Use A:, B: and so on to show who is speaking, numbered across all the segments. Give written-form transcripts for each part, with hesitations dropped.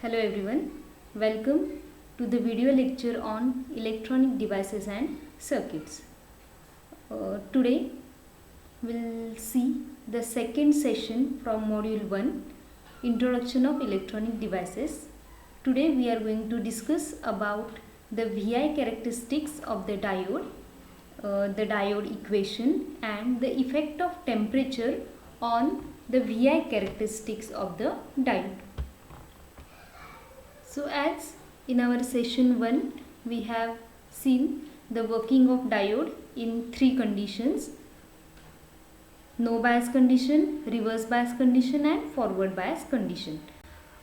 A: Hello everyone, welcome to the video lecture on electronic devices and circuits. Today we'll see the second session from module 1, Introduction of Electronic Devices. Today we are going to discuss about the VI characteristics of the diode equation and the effect of temperature on the VI characteristics of the diode. So as in our session 1 we have seen the working of diode in three conditions: no bias condition, reverse bias condition and forward bias condition.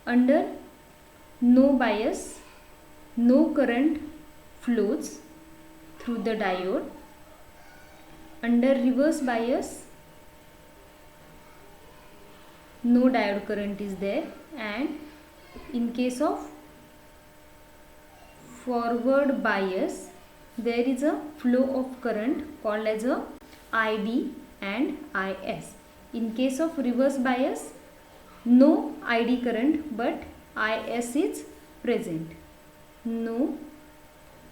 A: Under no bias, no current flows through the diode. Under reverse bias, no diode current is there, and in case of forward bias, there is a flow of current called as a ID and IS. In case of reverse bias, no ID current but IS is present. No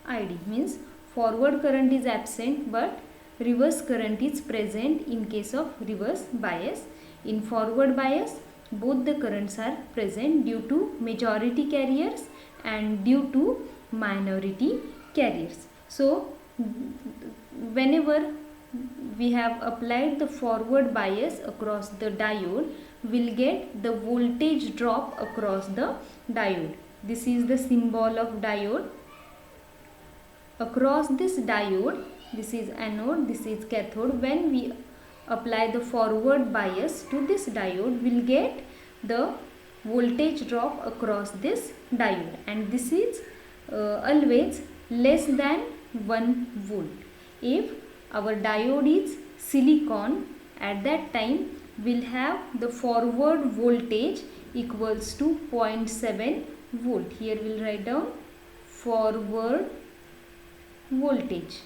A: ID means forward current is absent but reverse current is present in case of reverse bias. In forward bias, both the currents are present due to majority carriers and due to minority carriers. So whenever we have applied the forward bias across the diode, we'll get the voltage drop across the diode. This is the symbol of diode. Across this diode, this is anode, this is cathode. When we apply the forward bias to this diode, we'll get the voltage drop across this diode, and this is always less than 1 volt. If our diode is silicon, at that time we'll have the forward voltage equals to 0.7 volt. Here we'll write down forward voltage,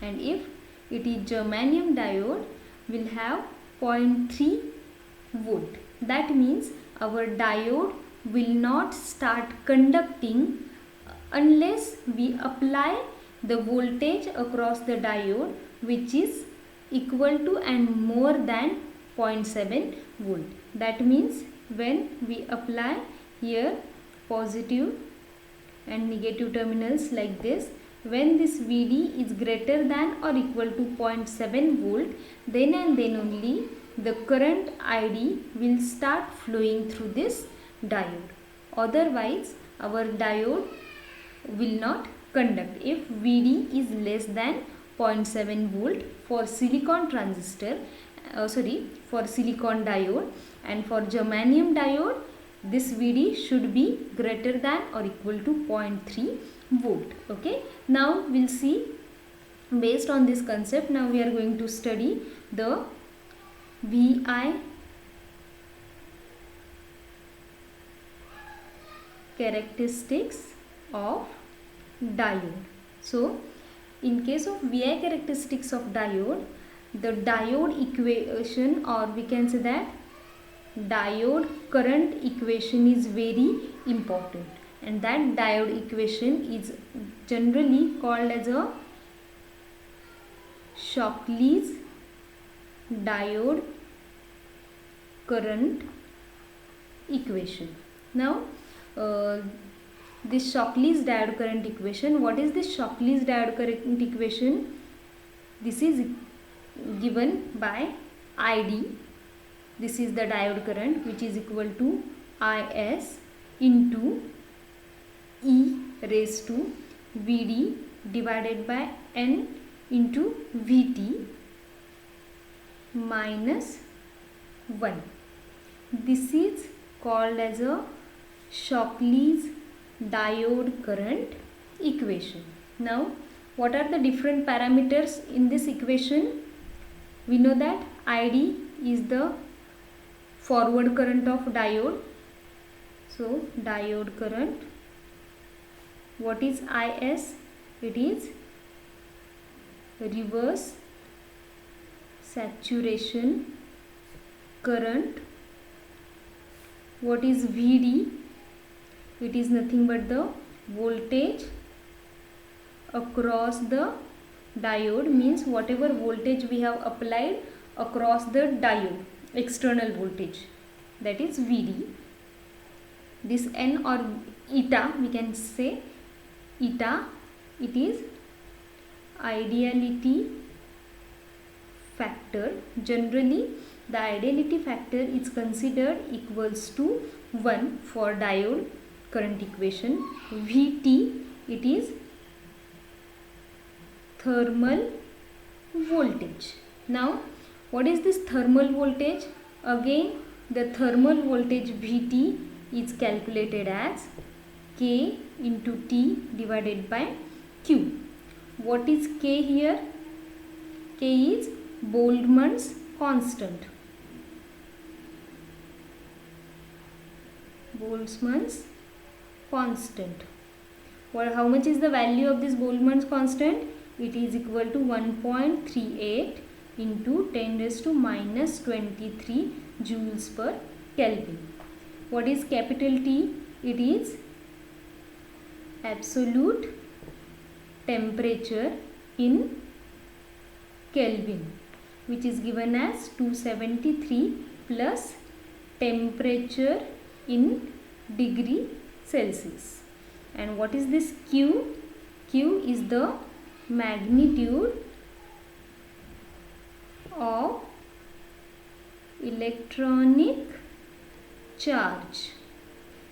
A: and if it is germanium diode, we'll have 0.3 volt. That means our diode will not start conducting unless we apply the voltage across the diode which is equal to and more than 0.7 volt. That means when we apply here positive and negative terminals like this, when this VD is greater than or equal to 0.7 volt, then and then only the current ID will start flowing through this diode. Otherwise, our diode will not conduct. If VD is less than 0.7 volt for silicon transistor, for silicon diode, and for germanium diode, this VD should be greater than or equal to 0.3 volt. Okay, now we'll see, based on this concept, now we are going to study the VI characteristics of diode. So in case of VI characteristics of diode, the diode equation, or we can say that diode current equation, is very important, and that diode equation is generally called as a Shockley's diode current equation. Now this Shockley's diode current equation, what is this Shockley's diode current equation? This is given by ID. This is the diode current which is equal to IS into E raised to VD divided by N into VT minus 1. This is called as a Shockley's diode current equation. Now, what are the different parameters in this equation? We know that ID is the forward current of diode. So, diode current. What is IS? It is reverse saturation current What is VD? It is nothing but the voltage across the diode, means whatever voltage we have applied across the diode, external voltage, that is VD. This N or eta, we can say eta, it is ideality factor. Generally the ideality factor is considered equals to 1 for diode current equation. Vt, it is thermal voltage. Now what is this thermal voltage? Again the thermal voltage Vt is calculated as K into T divided by Q. What is K here? K is Boltzmann's constant. Boltzmann's constant. Well, how much is the value of this Boltzmann's constant? It is equal to 1.38 into 10 raised to minus 23 joules per Kelvin. What is capital T? It is absolute temperature in Kelvin, which is given as 273 plus temperature in degree Celsius. And what is this Q? Q is the magnitude of electronic charge,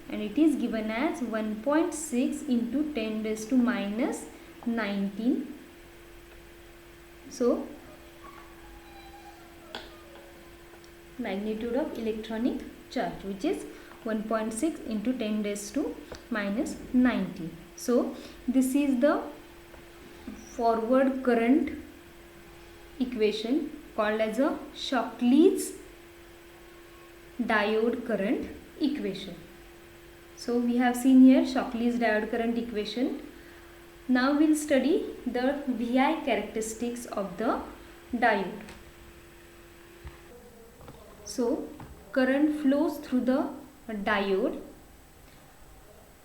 A: and it is given as 1.6 into 10 raised to minus 19. So magnitude of electronic charge, which is 1.6 into 10 raised to minus 19. So this is the forward current equation called as a Shockley's diode current equation. So we have seen here Shockley's diode current equation. Now we'll study the VI characteristics of the diode. So current flows through the diode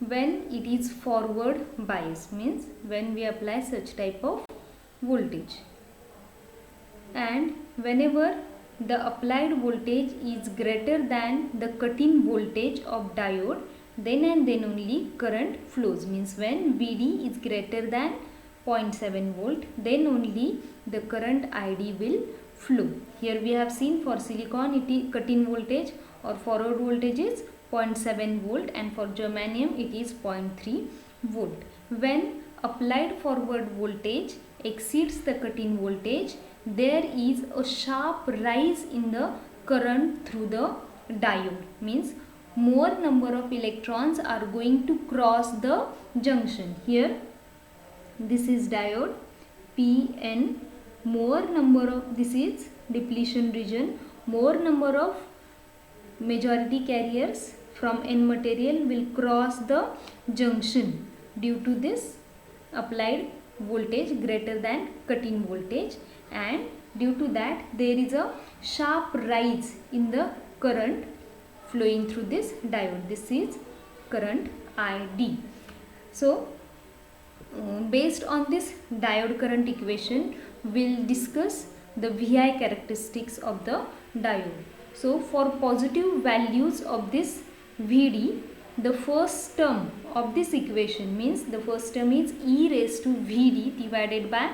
A: when it is forward bias, means when we apply such type of voltage, and whenever the applied voltage is greater than the cut-in voltage of diode, then and then only current flows, means when VD is greater than 0.7 volt, then only the current ID will flow. Here we have seen for silicon it is cut-in voltage or forward voltage is 0.7 volt, and for germanium it is 0.3 volt. When applied forward voltage exceeds the cut-in voltage, there is a sharp rise in the current through the diode, means more number of electrons are going to cross the junction. Here this is diode PN, more number of, this is depletion region, more number of majority carriers from N material will cross the junction due to this applied voltage greater than cut-in voltage, and due to that there is a sharp rise in the current flowing through this diode. This is current ID. So based on this diode current equation, we'll discuss the VI characteristics of the diode. So for positive values of this VD, the first term of this equation, means the first term is e raised to VD divided by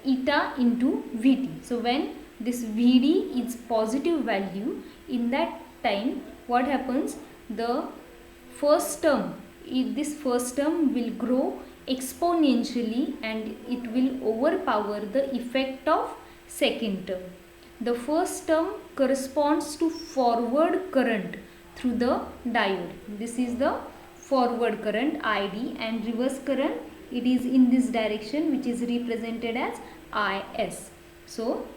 A: eta into VT. So when this VD is positive value, in that time what happens, the first term, this first term will grow exponentially and it will overpower the effect of second term. The first term corresponds to forward current through the diode. This is the forward current ID, and reverse current, it is in this direction, which is represented as IS. So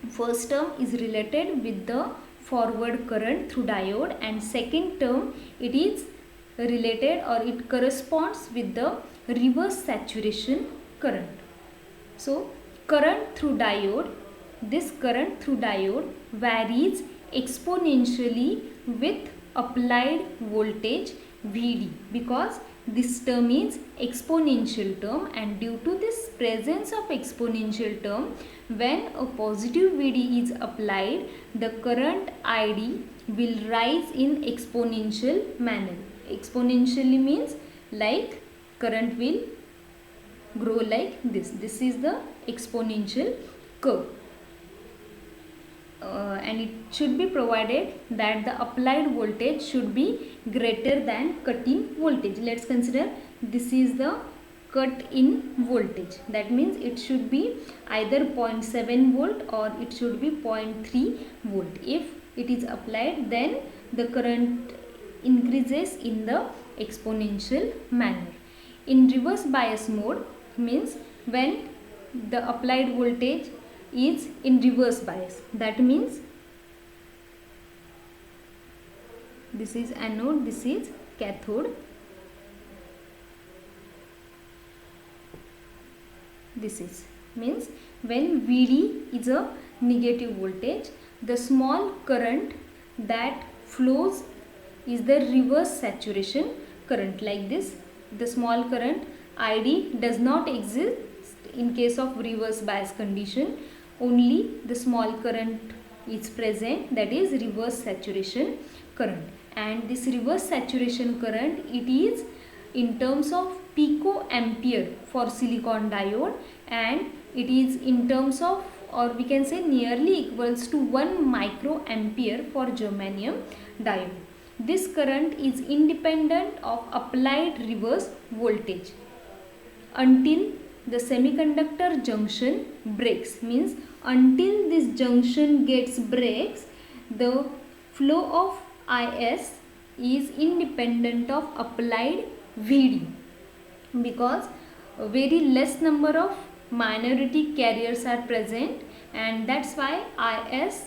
A: first term is related with the forward current through diode, and second term it is related or it corresponds with the reverse saturation current. So current through diode, this current through diode varies exponentially with applied voltage Vd, because this term is exponential term, and due to this presence of exponential term, when a positive Vd is applied, the current Id will rise in exponential manner. Exponentially means like current will grow like this. This is the exponential curve. And it should be provided that the applied voltage should be greater than cut-in voltage. Let's consider this is the cut-in voltage. That means it should be either 0.7 volt or it should be 0.3 volt. If it is applied, then the current increases in the exponential manner. In reverse bias mode means when the applied voltage is in reverse bias. That means this is anode, this is cathode. This is means when Vd is a negative voltage, the small current that flows is the reverse saturation current, like this. The small current Id does not exist in case of reverse bias condition. Only the small current is present, that is reverse saturation current. And this reverse saturation current, it is in terms of picoampere for silicon diode, and it is in terms of, or we can say nearly equals to 1 microampere for germanium diode. This current is independent of applied reverse voltage until the semiconductor junction breaks. Means until this junction gets breaks, the flow of Is is independent of applied Vd, because a very less number of minority carriers are present, and that's why Is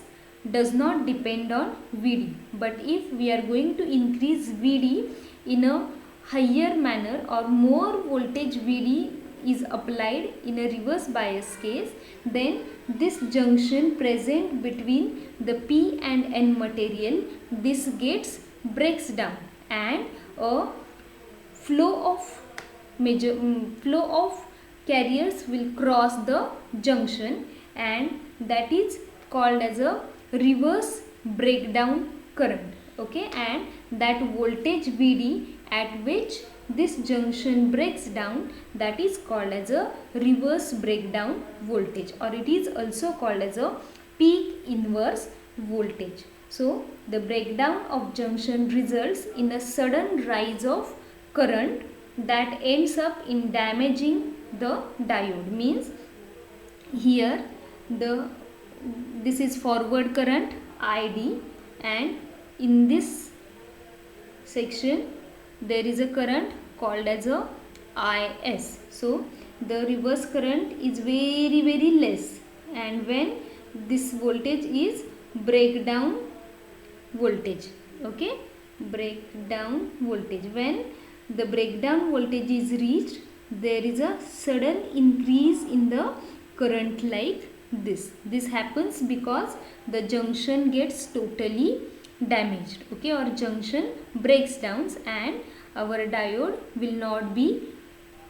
A: does not depend on Vd. But if we are going to increase Vd in a higher manner, or more voltage Vd is applied in a reverse bias case, then this junction present between the P and N material, this gets breaks down, and a flow of carriers will cross the junction, and that is called as a reverse breakdown current. Okay, and that voltage Vd at which this junction breaks down, that is called as a reverse breakdown voltage, or it is also called as a peak inverse voltage. So the breakdown of junction results in a sudden rise of current that ends up in damaging the diode. Means here this is forward current Id, and in this section there is a current called as a Is. So the reverse current is very less, and when this voltage is breakdown voltage. Okay, breakdown voltage, when the breakdown voltage is reached, there is a sudden increase in the current like this. This happens because the junction gets totally damaged. Okay, or junction breaks down, and our diode will not be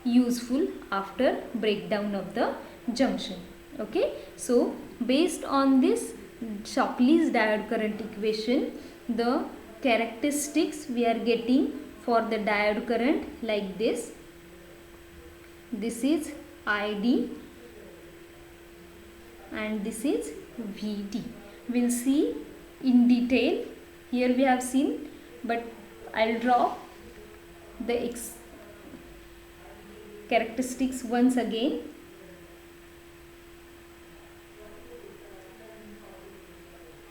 A: useful after breakdown of the junction. Okay, so based on this Shockley's diode current equation, the characteristics we are getting for the diode current like this. This is Id and this is Vd. We'll see in detail. Here we have seen, but I'll draw the characteristics once again.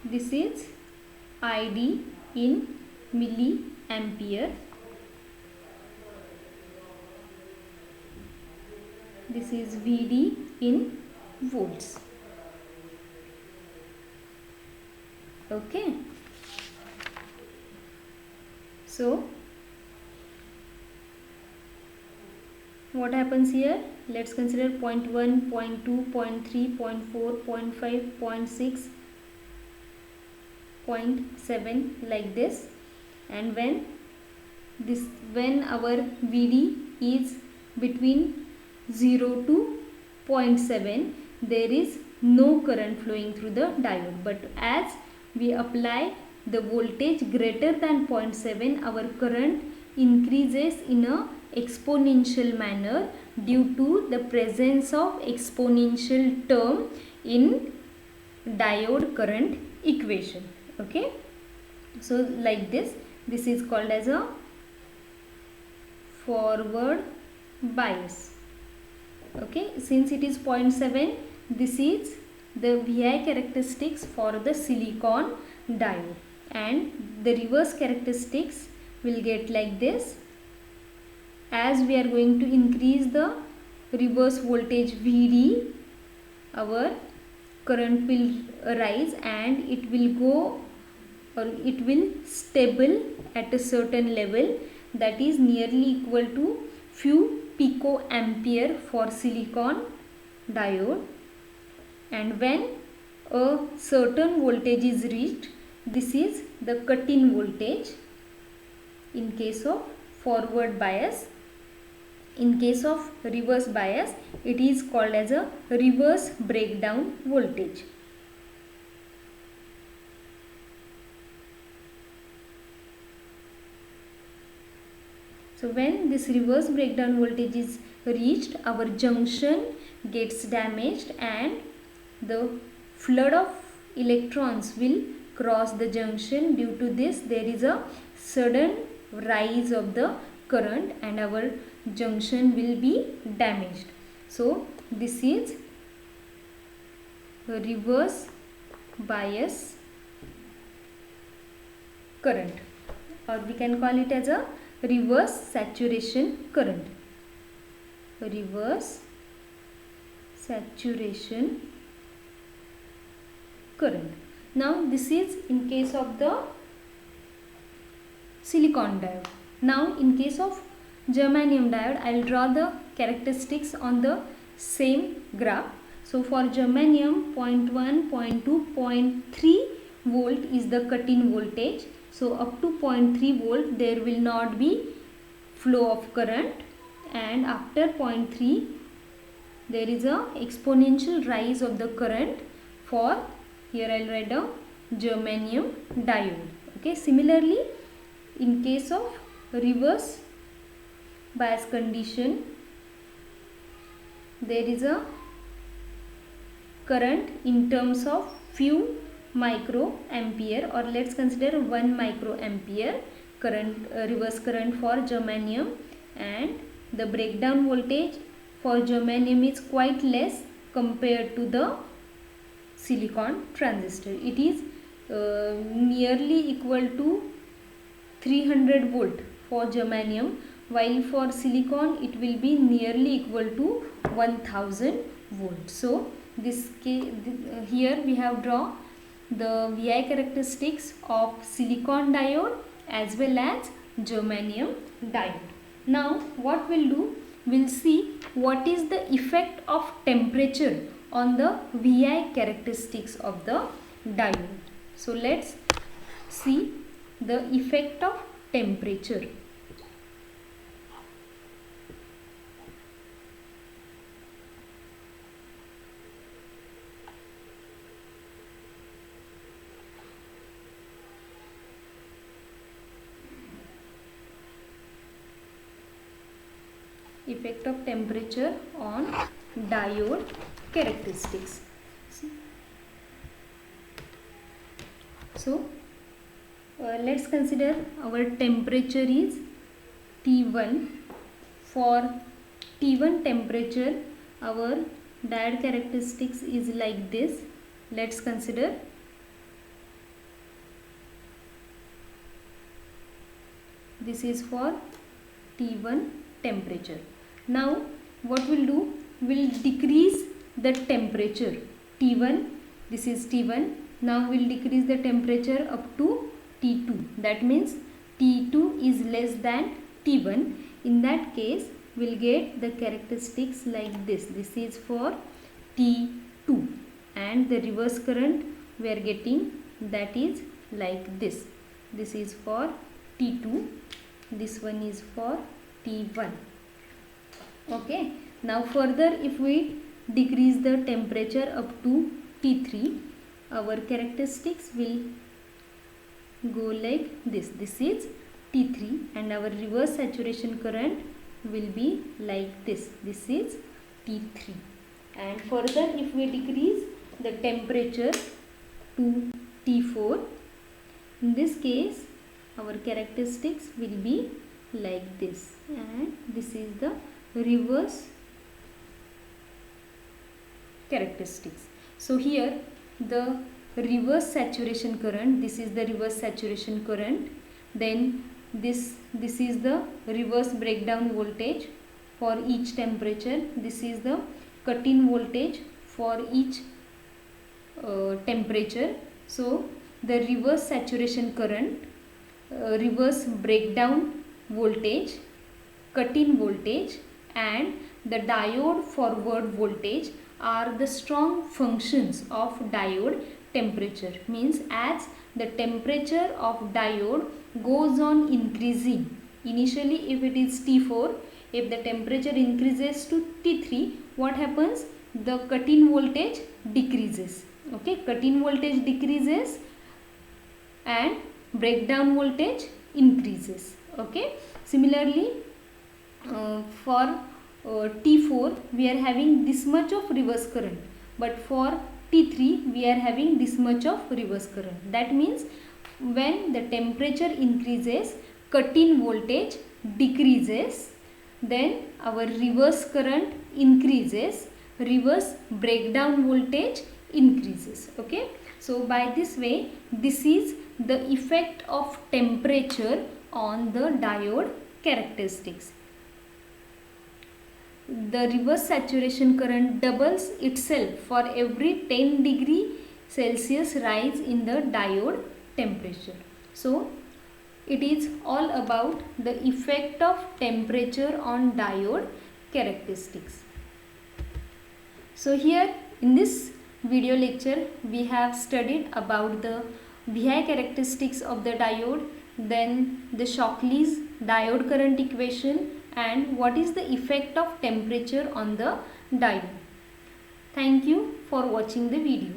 A: This is Id in milliampere. This is Vd in volts. Okay. So what happens here? Let's consider 0.1, 0.2, 0.3, 0.4, 0.5, 0.6, 0.7 like this. and when our Vd is between 0 to 0.7, there is no current flowing through the diode. But as we apply the voltage greater than 0.7, our current increases in a exponential manner due to the presence of exponential term in diode current equation. Okay, so like this is called as a forward bias. Okay, since it is 0.7, this is the VI characteristics for the silicon diode, and the reverse characteristics will get like this. As we are going to increase the reverse voltage Vd, our current will rise and it will go, or it will stable at a certain level that is nearly equal to few picoampere for silicon diode. And when a certain voltage is reached, this is the cut-in voltage in case of forward bias. In case of reverse bias, it is called as a reverse breakdown voltage. So when this reverse breakdown voltage is reached, our junction gets damaged and the flood of electrons will cross the junction. Due to this, there is a sudden rise of the current and our junction will be damaged. So this is a reverse bias current, or we can call it as a reverse saturation current. Reverse saturation current. Now this is in case of the silicon diode. Now in case of germanium diode, I will draw the characteristics on the same graph. So for germanium, 0.1, 0.2, 0.3 volt is the cut-in voltage. So up to 0.3 volt there will not be flow of current, and after 0.3 there is a exponential rise of the current for, here I will write down, germanium diode. Okay, similarly in case of reverse bias condition, there is a current in terms of few microampere, or let's consider 1 microampere current, reverse current for germanium, and the breakdown voltage for germanium is quite less compared to the silicon transistor. It is nearly equal to 300 volt for germanium, while for silicon it will be nearly equal to 1000 volt. So this case, here we have drawn the VI characteristics of silicon diode as well as germanium diode. Now what we'll do, we'll see what is the effect of temperature on the VI characteristics of the diode. So let's see the effect of temperature. Effect of temperature on diode characteristics. So let's consider our temperature is T1. For T1 temperature, our diode characteristics is like this. Let's consider this is for T1 temperature. Now what we'll do, we'll decrease the temperature T1, this is T1. Now we'll decrease the temperature up to T2. That means T2 is less than T1. In that case, we'll get the characteristics like this. This is for T2, and the reverse current we are getting, that is like this. This is for T2, this one is for T1. Okay, now further if we decrease the temperature up to T3, our characteristics will go like this. This is T3 and our reverse saturation current will be like this. This is T3. And further if we decrease the temperature to T4, in this case our characteristics will be like this, and this is the reverse characteristics. So here the reverse saturation current, this is the reverse saturation current, then this is the reverse breakdown voltage for each temperature, this is the cut-in voltage for each temperature. So the reverse saturation current, reverse breakdown voltage, cut-in voltage and the diode forward voltage are the strong functions of diode temperature. Means as the temperature of diode goes on increasing, initially if it is T4, if the temperature increases to T3, what happens? The cut-in voltage decreases. Okay, cut-in voltage decreases and breakdown voltage increases. Okay, similarly for T4 we are having this much of reverse current, but for T3 we are having this much of reverse current. That means when the temperature increases, cut-in voltage decreases, then our reverse current increases, reverse breakdown voltage increases. Okay, so by this way, this is the effect of temperature on the diode characteristics. The reverse saturation current doubles itself for every 10 degree Celsius rise in the diode temperature. So it is all about the effect of temperature on diode characteristics. So here in this video lecture we have studied about the VI characteristics of the diode, then the Shockley's diode current equation and what is the effect of temperature on the diode. Thank you for watching the video.